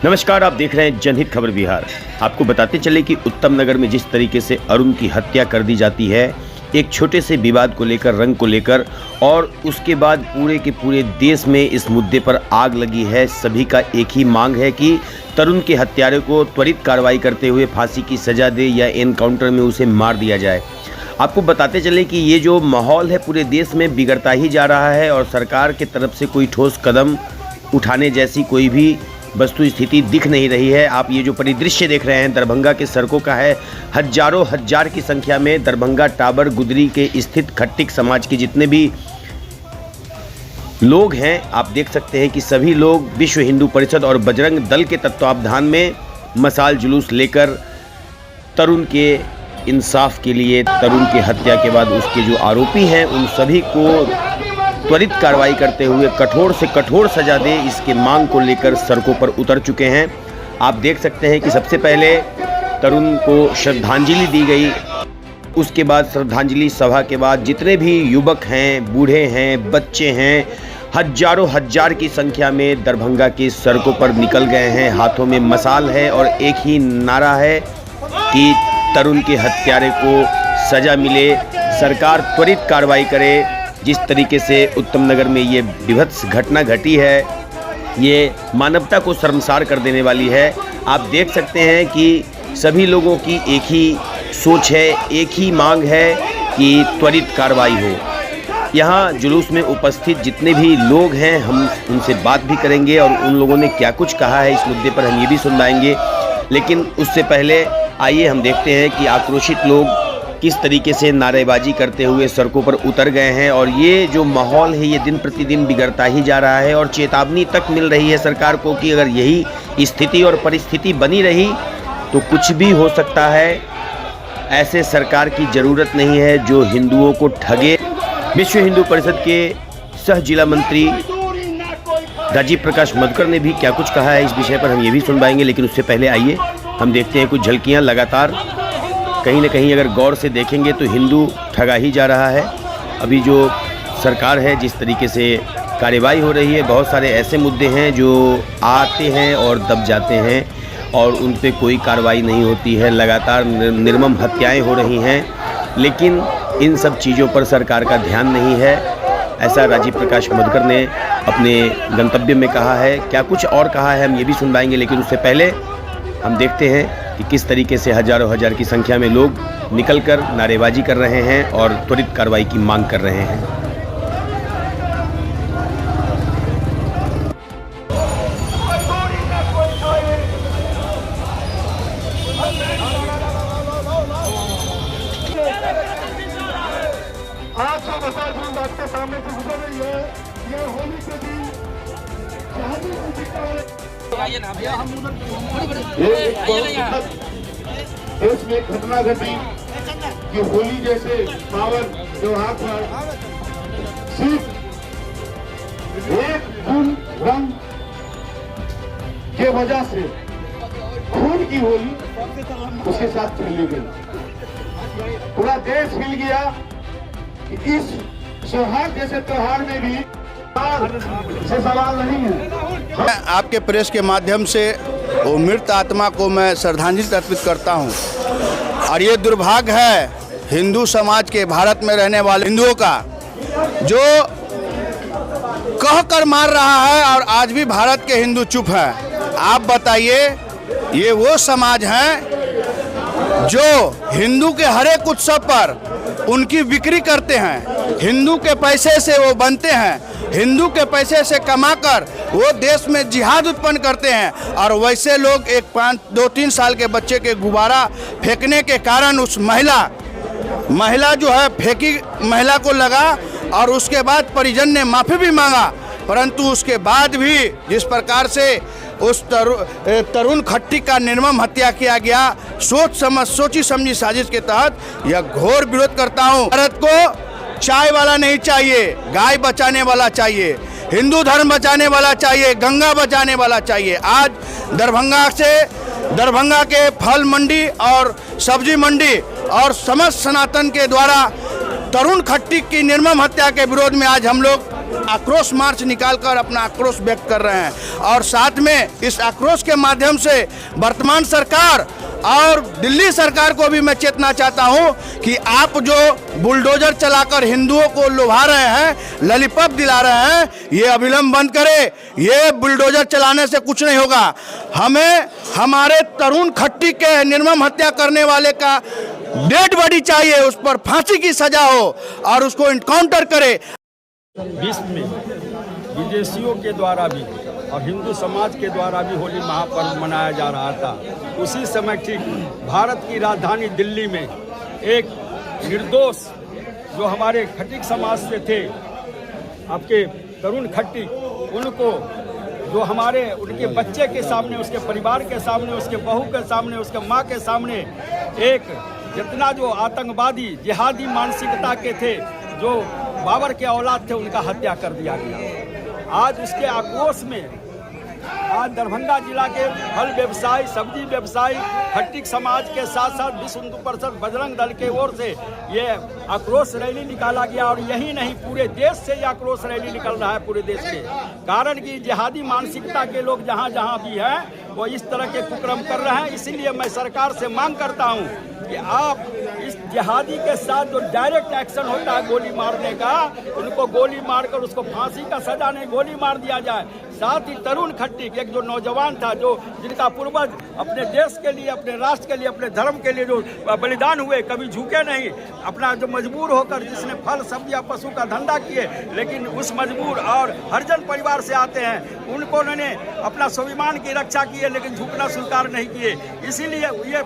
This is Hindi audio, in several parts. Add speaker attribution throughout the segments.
Speaker 1: नमस्कार, आप देख रहे हैं जनहित खबर बिहार। आपको बताते चले कि उत्तम नगर में जिस तरीके से अरुण की हत्या कर दी जाती है, एक छोटे से विवाद को लेकर, रंग को लेकर, और उसके बाद पूरे के पूरे देश में इस मुद्दे पर आग लगी है। सभी का एक ही मांग है कि तरुण के हत्यारे को त्वरित कार्रवाई करते हुए फांसी की सजा दे या एनकाउंटर में उसे मार दिया जाए। आपको बताते चले कि ये जो माहौल है पूरे देश में बिगड़ता ही जा रहा है और सरकार की तरफ से कोई ठोस कदम उठाने जैसी कोई भी वस्तु स्थिति दिख नहीं रही है। आप ये जो परिदृश्य देख रहे हैं दरभंगा के सड़कों का है। हजारों हजार की संख्या में दरभंगा टावर गुदरी के स्थित खट्टिक समाज के जितने भी लोग हैं, आप देख सकते हैं कि सभी लोग विश्व हिंदू परिषद और बजरंग दल के तत्वावधान में मशाल जुलूस लेकर तरुण के इंसाफ के लिए, तरुण की हत्या के बाद उसके जो आरोपी हैं उन सभी को त्वरित कार्रवाई करते हुए कठोर से कठोर सजा दे, इसके मांग को लेकर सड़कों पर उतर चुके हैं। आप देख सकते हैं कि सबसे पहले तरुण को श्रद्धांजलि दी गई। उसके बाद श्रद्धांजलि सभा के बाद जितने भी युवक हैं, बूढ़े हैं, बच्चे हैं, हजारों हजार की संख्या में दरभंगा की सड़कों पर निकल गए हैं। हाथों में मशाल है और एक ही नारा है कि तरुण के हत्यारे को सजा मिले, सरकार त्वरित कार्रवाई करे। जिस तरीके से उत्तम नगर में ये विभत्स घटना घटी है, ये मानवता को शर्मसार कर देने वाली है। आप देख सकते हैं कि सभी लोगों की एक ही सोच है, एक ही मांग है कि त्वरित कार्रवाई हो। यहाँ जुलूस में उपस्थित जितने भी लोग हैं, हम उनसे बात भी करेंगे और उन लोगों ने क्या कुछ कहा है इस मुद्दे पर हम ये भी सुनाएंगे। लेकिन उससे पहले आइए हम देखते हैं कि आक्रोशित लोग किस तरीके से नारेबाजी करते हुए सड़कों पर उतर गए हैं। और ये जो माहौल है ये दिन प्रतिदिन बिगड़ता ही जा रहा है और चेतावनी तक मिल रही है सरकार को कि अगर यही स्थिति और परिस्थिति बनी रही तो कुछ भी हो सकता है। ऐसे सरकार की ज़रूरत नहीं है जो हिंदुओं को ठगे। विश्व हिंदू परिषद के सह जिला मंत्री राजीव प्रकाश मधुकर ने भी क्या कुछ कहा है इस विषय पर हम ये भी सुन पाएंगे। लेकिन उससे पहले आइए हम देखते हैं कुछ झलकियाँ। लगातार कहीं ना कहीं अगर गौर से देखेंगे तो हिंदू ठगा ही जा रहा है। अभी जो सरकार है जिस तरीके से कार्रवाई हो रही है, बहुत सारे ऐसे मुद्दे हैं जो आते हैं और दब जाते हैं और उन पे कोई कार्रवाई नहीं होती है। लगातार निर्मम हत्याएं हो रही हैं, लेकिन इन सब चीज़ों पर सरकार का ध्यान नहीं है। ऐसा राजीव प्रकाश मधुकर ने अपने गंतव्य में कहा है। क्या कुछ और कहा है हम ये भी सुन पाएंगे, लेकिन उससे पहले हम देखते हैं कि किस तरीके से हजारों हजार की संख्या में लोग निकलकर नारेबाजी कर रहे हैं और त्वरित कार्रवाई की मांग कर रहे हैं।
Speaker 2: आपके सामने से गुजर रही है, ये होली के दिन देश में घटना घटी कि होली जैसे पावन त्योहार पर सिर्फ एक खून रंग के वजह से खून की होली उसके साथ खेली गई। पूरा देश हिल गया कि इस सौहार्द जैसे त्योहार में भी से सवाल नहीं है।
Speaker 3: आपके प्रेस के माध्यम से वो मृत आत्मा को मैं श्रद्धांजलि अर्पित करता हूं। और ये दुर्भाग्य है हिंदू समाज के, भारत में रहने वाले हिंदुओं का, जो कह कर मार रहा है और आज भी भारत के हिंदू चुप हैं। आप बताइए, ये वो समाज हैं जो हिंदू के हर एक उत्सव पर उनकी बिक्री करते हैं, हिंदू के पैसे से वो बनते हैं, हिंदू के पैसे से कमाकर वो देश में जिहाद उत्पन्न करते हैं। और वैसे लोग एक 2-3 साल के बच्चे के गुब्बारा फेंकने के कारण उस महिला जो है फेंकी महिला को लगा और उसके बाद परिजन ने माफ़ी भी मांगा। परंतु उसके बाद भी जिस प्रकार से उस तरुण खट्टिक का निर्मम हत्या किया गया, सोची समझी साजिश के तहत यह घोर विरोध करता हूँ। भारत को चाय वाला नहीं चाहिए, गाय बचाने वाला चाहिए, हिंदू धर्म बचाने वाला चाहिए, गंगा बचाने वाला चाहिए। आज दरभंगा के फल मंडी और सब्जी मंडी और समस्त सनातन के द्वारा तरुण खट्टिक की निर्मम हत्या के विरोध में आज हम लोग आक्रोश मार्च निकालकर अपना आक्रोश व्यक्त कर रहे हैं। और साथ में इस आक्रोश के माध्यम से वर्तमान सरकार और दिल्ली सरकार को भी मैं चेतना चाहता हूं कि आप जो बुलडोजर चलाकर हिंदुओं को लुभा रहे हैं, लॉलीपॉप दिला रहे हैं, ये अविलंब बंद करें। ये बुलडोजर चलाने से कुछ नहीं होगा। हमें हमारे तरुण खट्टी के निर्मम हत्या करने वाले का डेड बॉडी चाहिए, उस पर फांसी की सजा हो और उसको इनकाउंटर करे।
Speaker 4: विश्व में विदेशियों के द्वारा भी और हिंदू समाज के द्वारा भी होली महापर्व मनाया जा रहा था। उसी समय ठीक भारत की राजधानी दिल्ली में एक निर्दोष जो हमारे खट्टिक समाज से थे, आपके तरुण खट्टिक, उनको जो हमारे उनके बच्चे के सामने, उसके परिवार के सामने, उसके बहू के सामने, उसके माँ के सामने एक जितना जो आतंकवादी जिहादी मानसिकता के थे, जो बाबर के औलाद थे, उनका हत्या कर दिया गया। आज उसके आक्रोश में आज दरभंगा जिला के फल व्यवसायी, सब्जी व्यवसायी, खट्टिक समाज के साथ साथ विश्व हिंदू परिषद बजरंग दल के ओर से ये आक्रोश रैली निकाला गया। और यही नहीं, पूरे देश से ये आक्रोश रैली निकल रहा है, पूरे देश में। कारण कि जिहादी मानसिकता के लोग जहाँ जहाँ भी हैं वो इस तरह के कुकर्म कर रहे हैं। इसीलिए मैं सरकार से मांग करता हूँ कि आप इस जिहादी के साथ जो डायरेक्ट एक्शन होता है गोली मारने का, उनको गोली मारकर उसको फांसी का सजा नहीं, गोली मार दिया जाए। साथ ही तरुण खट्टिक एक जो नौजवान था, जो जिनका पूर्वज अपने देश के लिए, अपने राष्ट्र के लिए, अपने धर्म के लिए जो बलिदान हुए, कभी झुके नहीं, अपना जो मजबूर होकर जिसने फल सब्जी पशु का धंधा किए, लेकिन उस मजबूर और हरिजन परिवार से आते हैं, उनको उन्होंने अपना स्वाभिमान की रक्षा की है, लेकिन झुकना स्वीकार नहीं किए। इसीलिए ये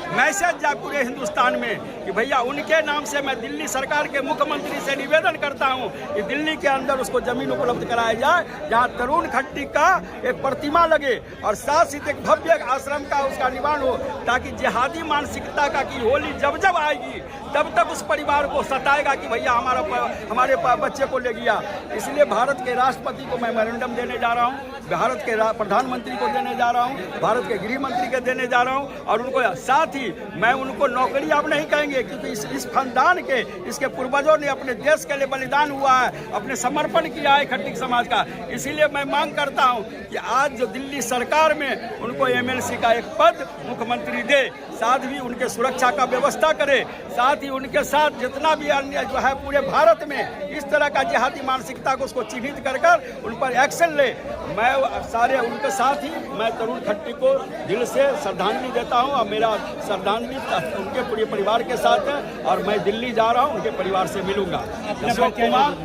Speaker 4: मैसेज जाए पूरे हिंदुस्तान में कि भैया उनके नाम से मैं दिल्ली सरकार के मुख्यमंत्री से निवेदन करता हूं कि दिल्ली के अंदर उसको जमीन उपलब्ध कराई जाए, जहां तरुण खट्टिक का एक प्रतिमा लगे और साथ ही एक भव्य आश्रम का उसका निर्माण हो, ताकि जिहादी मानसिकता का कि होली जब जब आएगी तब तक उस परिवार को सताएगा कि भैया हमारे बच्चे को ले गया। इसलिए भारत के राष्ट्रपति को मैं मेमोरेंडम देने जा रहा हूँ, भारत के प्रधानमंत्री को देने जा रहा हूँ, भारत के गृह मंत्री को देने जा रहा हूँ। और उनको साथ ही मैं उनको नौकरी अब नहीं कहेंगे, क्योंकि इस खानदान के, इसके पूर्वजों ने अपने देश के लिए बलिदान हुआ है, अपने समर्पण किया है खट्टिक समाज का। इसीलिए मैं मांग करता हूं कि आज जो दिल्ली सरकार में उनको एमएलसी का एक पद मुख्यमंत्री दे, साथ ही उनके सुरक्षा का व्यवस्था करे, साथ ही उनके साथ जितना भी अन्य जो है पूरे भारत में इस तरह का जिहादी मानसिकता को उसको चिन्हित कर उन पर एक्शन ले। मैं सारे उनके साथ ही मैं तरुण खट्टिक को दिल से श्रद्धांजलि देता हूं और मेरा श्रद्धांजलि उनके पूरे परिवार के साथ है। और मैं दिल्ली जा रहा हूं, उनके परिवार से मिलूंगा। अशोक कुमार,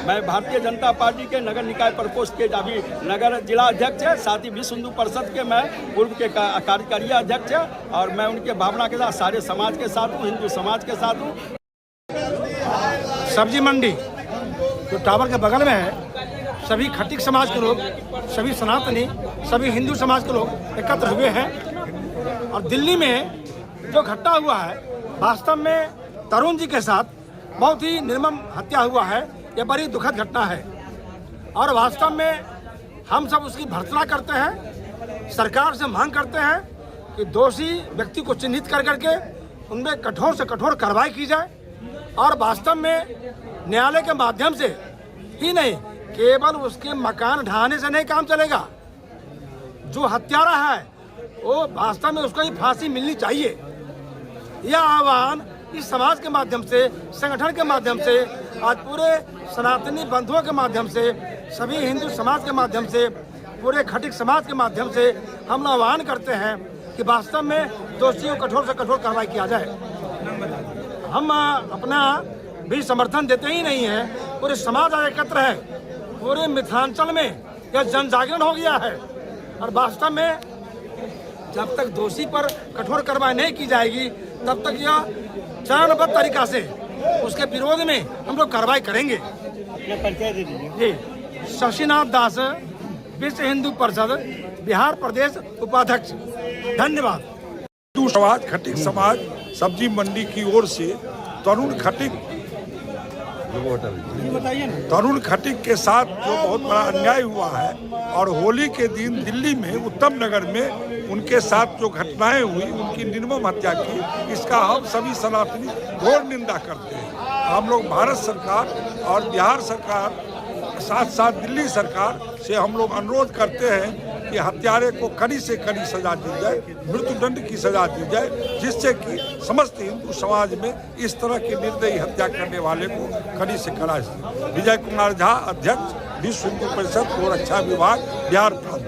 Speaker 4: मैं भारतीय जनता पार्टी के नगर निकाय प्रकोष्ठ के अभी नगर जिला अध्यक्ष है, साथ ही विश्व हिंदू परिषद के मैं पूर्व के कार्यकारी अध्यक्ष है। और मैं उनके भावना के साथ सारे समाज के साथ हूँ, हिंदू समाज के साथ हूँ।
Speaker 5: सब्जी मंडी जो टावर के बगल में है, सभी खट्टिक समाज के लोग, सभी सनातनी, सभी हिंदू समाज के लोग एकत्र हुए हैं। और दिल्ली में जो घटना हुआ है, वास्तव में तरुण जी के साथ बहुत ही निर्मम हत्या हुआ है। यह बड़ी दुखद घटना है और वास्तव में हम सब उसकी भर्त्सना करते हैं, सरकार से मांग करते हैं कि दोषी व्यक्ति को चिन्हित कर करके उनमें कठोर से कठोर कार्रवाई की जाए। और वास्तव में न्यायालय के माध्यम से ही नहीं, केवल उसके मकान ढहाने से नहीं काम चलेगा। जो हत्यारा है वो वास्तव में उसको ही फांसी मिलनी चाहिए। यह आह्वान इस समाज के माध्यम से, संगठन के माध्यम से, आज पूरे सनातनी बंधुओं के माध्यम से, सभी हिंदू समाज के माध्यम से, पूरे खट्टिक समाज के माध्यम से हम लोग आह्वान करते हैं कि वास्तव में दोषियों को कठोर से कठोर कार्रवाई किया जाए। हम अपना भी समर्थन देते ही नहीं है, पूरे समाज आज एकत्र है, पूरे मिथिलांचल में यह जन जागरण हो गया है। और वास्तव में जब तक दोषी पर कठोर कार्रवाई नहीं की जाएगी, तब तक यह चरणबद्ध तरीका से उसके विरोध में हम लोग कार्रवाई करेंगे। जी, शशिनाथ दास, विश्व हिंदू परिषद बिहार प्रदेश उपाध्यक्ष। धन्यवाद।
Speaker 6: हिंदू समाज, खट्टिक समाज सब्जी मंडी की ओर से तरुण खट्टिक के साथ जो बहुत बड़ा अन्याय हुआ है, और होली के दिन दिल्ली में उत्तम नगर में उनके साथ जो घटनाएं हुई, उनकी निर्मम हत्या की, इसका हम सभी सनातनी घोर निंदा करते हैं। हम लोग भारत सरकार और बिहार सरकार साथ साथ दिल्ली सरकार से हम लोग अनुरोध करते हैं कि हत्यारे को कड़ी से कड़ी सजा दी जाए, मृत्युदंड की सजा दी जाए, जिससे कि समस्त हिंदू समाज में इस तरह की निर्दयी हत्या करने वाले को कड़ी से कड़ा। विजय कुमार झा, अध्यक्ष, विश्व हिंदू परिषद और रक्षा विभाग, बिहार प्रांत।